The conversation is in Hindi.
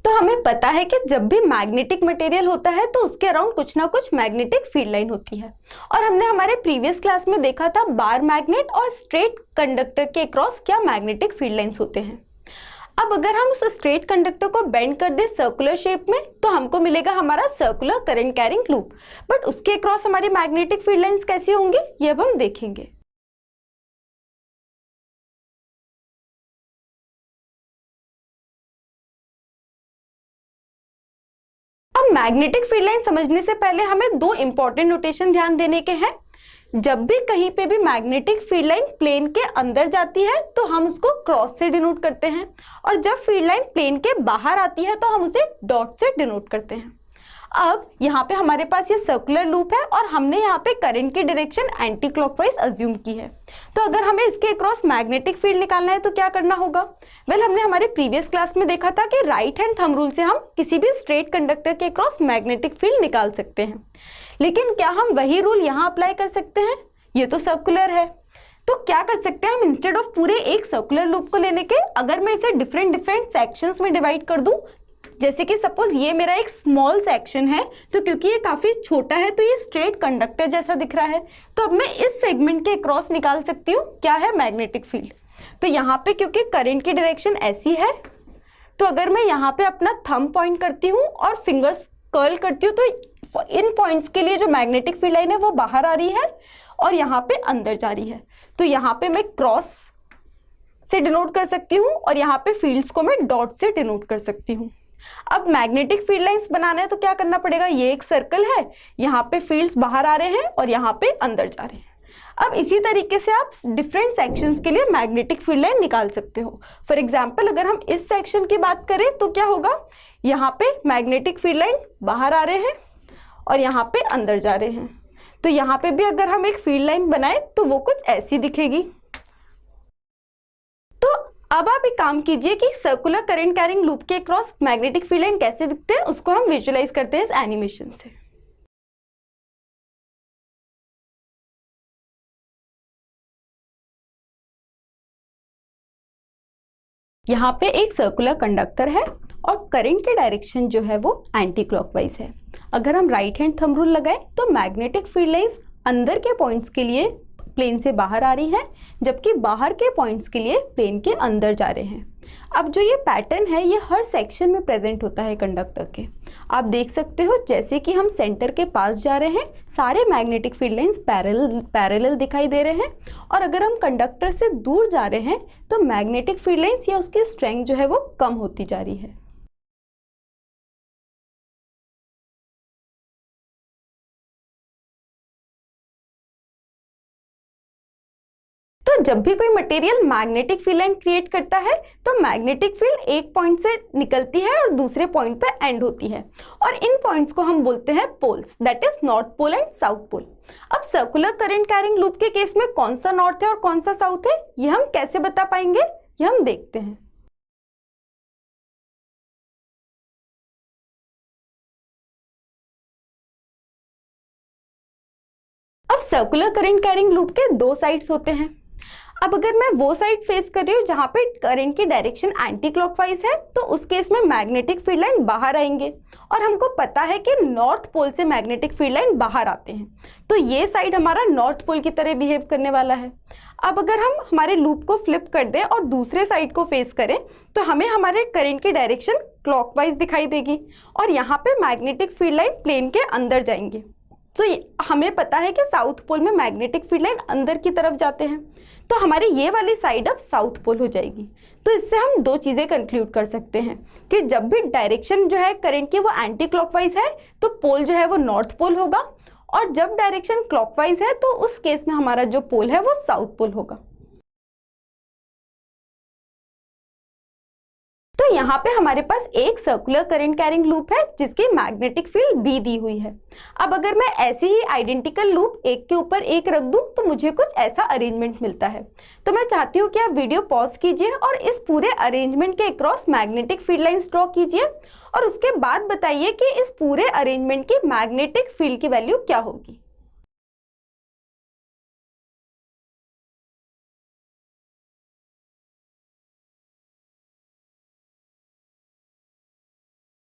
तो हमें पता है कि जब भी मैग्नेटिक मटेरियल होता है तो उसके अराउंड कुछ ना कुछ मैग्नेटिक फील्ड लाइन होती है। और हमने हमारे प्रीवियस क्लास में देखा था बार मैग्नेट और स्ट्रेट कंडक्टर के अक्रॉस क्या मैग्नेटिक फील्ड लाइंस होते हैं। अब अगर हम उस स्ट्रेट कंडक्टर को बेंड कर दे सर्कुलर शेप में तो हमको मिलेगा हमारा circular current carrying loop. But उसके अक्रॉस हमारी मैग्नेटिक फील्ड लाइंस कैसी होंगी ये अब हम देखेंगे। अब मैग्नेटिक फील्ड लाइन समझने से पहले हमें दो इंपॉर्टेंट नोटेशन ध्यान देने के हैं। जब भी कहीं पे भी मैग्नेटिक फील्ड लाइन प्लेन के अंदर जाती है तो हम उसको क्रॉस से डिनोट करते हैं, और जब फील्ड लाइन प्लेन के बाहर आती है तो हम उसे डॉट से डिनोट करते हैं। अब यहाँ पे हमारे पास ये सर्कुलर लूप है और हमने यहाँ पे करंट की डायरेक्शन एंटी क्लॉकवाइज अज्यूम की है। तो अगर हमें इसके अक्रॉस मैग्नेटिक फील्ड निकालना है तो क्या करना होगा? हमने हमारे प्रीवियस क्लास में देखा था कि राइट हैंड थंब रूल से हम किसी भी स्ट्रेट कंडक्टर के अक्रॉस मैग्नेटिक फील्ड निकाल सकते हैं। लेकिन क्या हम वही रूल यहाँ अप्लाई कर सकते हैं? ये तो सर्कुलर है। तो क्या कर सकते हैं हम, इंस्टेड ऑफ पूरे एक सर्कुलर लूप को लेने के अगर मैं इसे डिफरेंट सेक्शंस में डिवाइड कर दूं, जैसे कि सपोज ये मेरा एक स्मॉल सेक्शन है, तो क्योंकि ये काफी छोटा है तो ये स्ट्रेट कंडक्टर जैसा दिख रहा है, तो अब मैं इस सेगमेंट के क्रॉस निकाल सकती हूँ क्या है मैग्नेटिक फील्ड। तो यहाँ पे क्योंकि करंट की डायरेक्शन ऐसी है तो अगर मैं यहाँ पे अपना थंब पॉइंट करती हूँ और फिंगर्स कर्ल करती हूँ तो इन पॉइंट्स के लिए जो मैग्नेटिक फील्ड लाइन है वो बाहर आ रही है और यहाँ पे अंदर जा रही है। तो यहाँ पे मैं क्रॉस से डिनोट कर सकती हूँ और यहाँ पे फील्ड्स को मैं डॉट से डिनोट कर सकती हूँ। अब मैग्नेटिक फील्ड लाइंस बनाना है तो क्या करना पड़ेगा? ये एक सर्कल है, यहाँ पे फील्ड्स बाहर आ रहे हैं और यहाँ पे अंदर जा रहे हैं। अब इसी तरीके से आप डिफरेंट सेक्शंस के लिए मैग्नेटिक फील्ड लाइन निकाल सकते हो। फॉर एग्जांपल अगर हम इस सेक्शन की बात करें तो क्या होगा, यहाँ पे मैग्नेटिक फील्ड लाइन बाहर आ रहे हैं और यहाँ पे अंदर जा रहे हैं। तो यहाँ पे भी अगर हम एक फील्ड लाइन बनाए तो वो कुछ ऐसी दिखेगी। तो अब आप एक काम कीजिए कि सर्कुलर करंट कैरिंग लूप के क्रॉस मैग्नेटिक फील्ड लाइन कैसे दिखते हैं उसको हम विजुअलाइज करते हैं इस एनिमेशन से। यहाँ पे एक सर्कुलर कंडक्टर है और करंट की डायरेक्शन जो है वो एंटी क्लॉकवाइज है। अगर हम राइट हैंड थंब रूल लगाएं तो मैग्नेटिक फील्ड लाइंस अंदर के पॉइंट्स के लिए प्लेन से बाहर आ रही है, जबकि बाहर के पॉइंट्स के लिए प्लेन के अंदर जा रहे हैं। अब जो ये पैटर्न है ये हर सेक्शन में प्रेजेंट होता है कंडक्टर के। आप देख सकते हो जैसे कि हम सेंटर के पास जा रहे हैं सारे मैग्नेटिक फील्ड लाइंस पैरेलल दिखाई दे रहे हैं, और अगर हम कंडक्टर से दूर जा रहे हैं तो मैग्नेटिक फील्ड लाइंस या उसकी स्ट्रेंथ जो है वो कम होती जा रही है। तो जब भी कोई material magnetic field line create करता है तो मैग्नेटिक फील्ड एक पॉइंट से निकलती है और दूसरे पॉइंट पे एंड होती है, और इन पॉइंट्स को हम बोलते हैं poles, that is north pole and south pole. अब सर्कुलर करंट कैरिंग लूप के केस में कौन सा नॉर्थ है और कौन सा साउथ है ये हम कैसे बता पाएंगे, ये हम देखते हैं। अब सर्कुलर करंट कैरिंग लूप के दो साइड्स होते हैं। अब अगर मैं वो साइड फेस कर रही हूँ जहाँ पे करंट की डायरेक्शन एंटी क्लॉकवाइज है तो उस केस में मैग्नेटिक फील्ड लाइन बाहर आएंगे, और हमको पता है कि नॉर्थ पोल से मैग्नेटिक फील्ड लाइन बाहर आते हैं, तो ये साइड हमारा नॉर्थ पोल की तरह बिहेव करने वाला है। अब अगर हम हमारे लूप को फ्लिप कर दें और दूसरे साइड को फेस करें तो हमें हमारे करंट की डायरेक्शन क्लॉकवाइज दिखाई देगी, और यहाँ पे मैग्नेटिक फील्ड लाइन प्लेन के अंदर जाएंगे। तो हमें पता है कि साउथ पोल में मैग्नेटिक फील्ड लाइन अंदर की तरफ जाते हैं, तो हमारी ये वाली साइड अब साउथ पोल हो जाएगी। तो इससे हम दो चीजें कंक्लूड कर सकते हैं कि जब भी डायरेक्शन जो है करंट की वो एंटी क्लॉकवाइज है तो पोल जो है वो नॉर्थ पोल होगा, और जब डायरेक्शन क्लॉकवाइज है तो उस केस में हमारा जो पोल है वो साउथ पोल होगा। तो यहाँ पे हमारे पास एक सर्कुलर करंट कैरिंग लूप है जिसकी मैग्नेटिक फील्ड बी दी हुई है। अब अगर मैं ऐसे ही आइडेंटिकल लूप एक के ऊपर एक रख दूं तो मुझे कुछ ऐसा अरेंजमेंट मिलता है। तो मैं चाहती हूँ कि आप वीडियो पॉज कीजिए और इस पूरे अरेंजमेंट के across magnetic field lines draw कीजिए, और उसके बाद बताइए कि इस पूरे अरेंजमेंट की मैग्नेटिक फील्ड की वैल्यू क्या होगी।